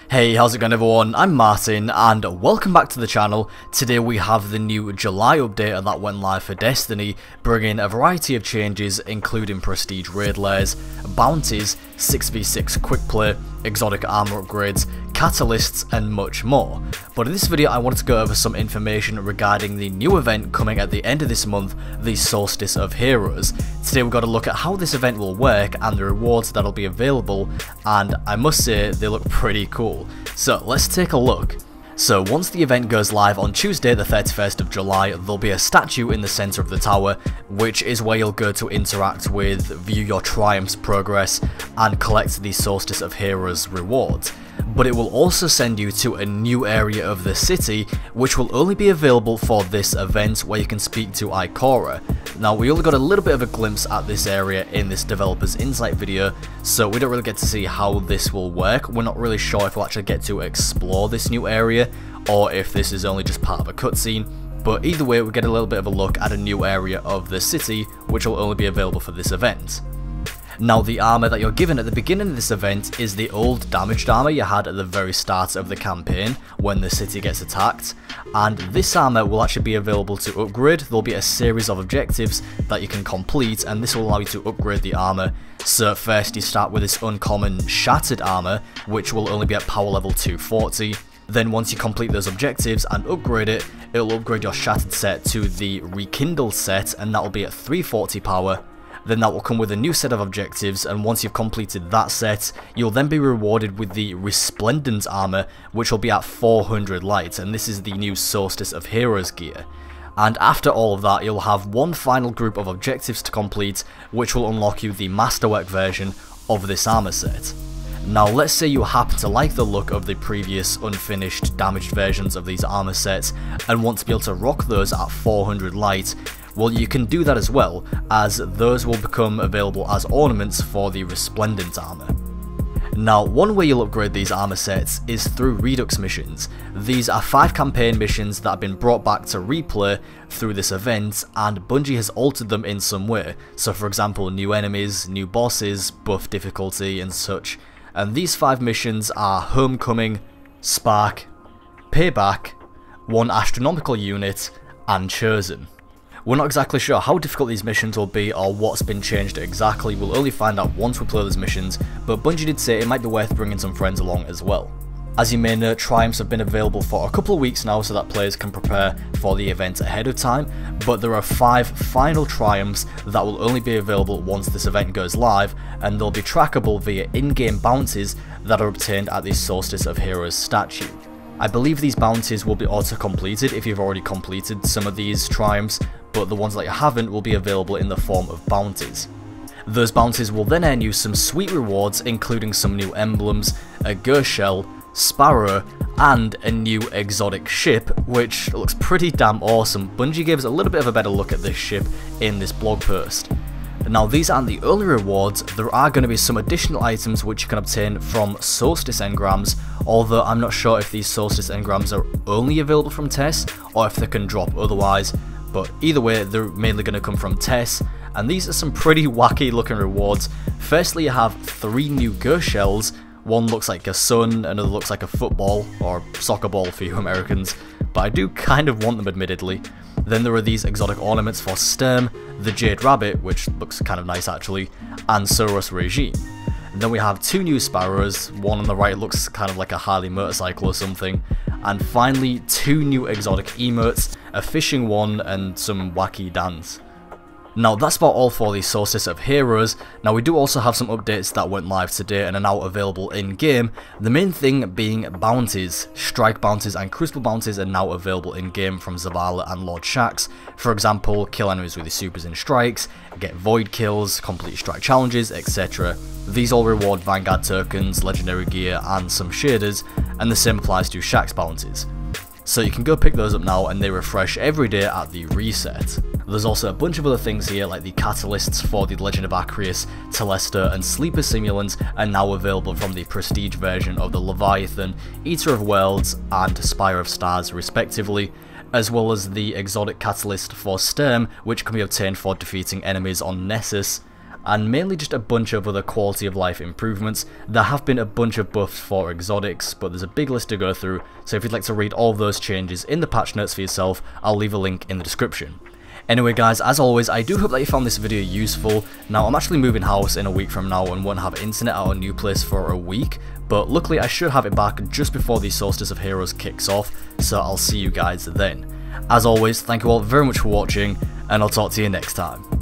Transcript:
Hey, how's it going everyone? I'm Martin and welcome back to the channel. Today we have the new July update that went live for Destiny, bringing a variety of changes including prestige raid layers, bounties, 6v6 quick play, exotic armor upgrades, catalysts and much more. But in this video I wanted to go over some information regarding the new event coming at the end of this month, the Solstice of Heroes. Today we've got a look at how this event will work and the rewards that'll be available, and I must say they look pretty cool. So let's take a look. So once the event goes live on Tuesday the 31st of July, there'll be a statue in the centre of the tower, which is where you'll go to interact with, view your triumphs progress, and collect the Solstice of Heroes rewards. But it will also send you to a new area of the city, which will only be available for this event, where you can speak to Ikora. Now we only got a little bit of a glimpse at this area in this developer's insight video, so we don't really get to see how this will work. We're not really sure if we'll actually get to explore this new area, or if this is only just part of a cutscene. But either way, we get a little bit of a look at a new area of the city, which will only be available for this event. Now the armour that you're given at the beginning of this event is the old damaged armour you had at the very start of the campaign when the city gets attacked, and this armour will actually be available to upgrade. There'll be a series of objectives that you can complete and this will allow you to upgrade the armour. So first you start with this uncommon shattered armour, which will only be at power level 240. Then once you complete those objectives and upgrade it, it'll upgrade your shattered set to the rekindled set, and that will be at 340 power. Then that will come with a new set of objectives, and once you've completed that set, you'll then be rewarded with the resplendent armour, which will be at 400 light, and this is the new Solstice of Heroes gear. And after all of that, you'll have one final group of objectives to complete, which will unlock you the masterwork version of this armour set. Now let's say you happen to like the look of the previous unfinished damaged versions of these armour sets and want to be able to rock those at 400 light. Well, you can do that as well, as those will become available as ornaments for the resplendent armour. Now, one way you'll upgrade these armour sets is through Redox Missions. These are 5 campaign missions that have been brought back to replay through this event, and Bungie has altered them in some way. So for example, new enemies, new bosses, buff difficulty and such. And these 5 missions are Homecoming, Spark, Payback, One Astronomical Unit, and Chosen. We're not exactly sure how difficult these missions will be or what's been changed exactly. We'll only find out once we play those missions, but Bungie did say it might be worth bringing some friends along as well. As you may know, triumphs have been available for a couple of weeks now so that players can prepare for the event ahead of time, but there are 5 final triumphs that will only be available once this event goes live, and they'll be trackable via in-game bounties that are obtained at the Solstice of Heroes statue. I believe these bounties will be auto-completed if you've already completed some of these triumphs, but the ones that you haven't will be available in the form of bounties. Those bounties will then earn you some sweet rewards, including some new emblems, a ghost shell, Sparrow, and a new exotic ship, which looks pretty damn awesome. Bungie gave us a little bit of a better look at this ship in this blog post. Now these aren't the only rewards, there are going to be some additional items which you can obtain from Solstice engrams, although I'm not sure if these Solstice engrams are only available from Tess or if they can drop otherwise, but either way they're mainly going to come from Tess, and these are some pretty wacky looking rewards. Firstly, you have 3 new ghost shells. One looks like a sun, another looks like a football, or soccer ball for you Americans, but I do kind of want them admittedly. Then there are these exotic ornaments for Sturm, the Jade Rabbit, which looks kind of nice actually, and Soros Regime. And then we have 2 new Sparrows, one on the right looks kind of like a Harley motorcycle or something, and finally 2 new exotic emotes, a fishing one and some wacky dance. Now that's about all for the Solstice of Heroes. Now we do also have some updates that went live today and are now available in game. The main thing being bounties. Strike bounties and Crucible bounties are now available in game from Zavala and Lord Shaxx. For example, kill enemies with the supers in strikes, get void kills, complete strike challenges, etc. These all reward Vanguard tokens, legendary gear and some shaders, and the same applies to Shaxx bounties. So you can go pick those up now and they refresh every day at the reset. There's also a bunch of other things here like the catalysts for the Legend of Acreus, Telesta and Sleeper Simulants are now available from the prestige version of the Leviathan, Eater of Worlds and Spire of Stars respectively, as well as the exotic catalyst for Sturm, which can be obtained for defeating enemies on Nessus, and mainly just a bunch of other quality of life improvements. There have been a bunch of buffs for exotics, but there's a big list to go through, so if you'd like to read all of those changes in the patch notes for yourself, I'll leave a link in the description. Anyway guys, as always, I do hope that you found this video useful. Now, I'm actually moving house in a week from now and won't have internet at our new place for a week, but luckily I should have it back just before the Solstice of Heroes kicks off, so I'll see you guys then. As always, thank you all very much for watching, and I'll talk to you next time.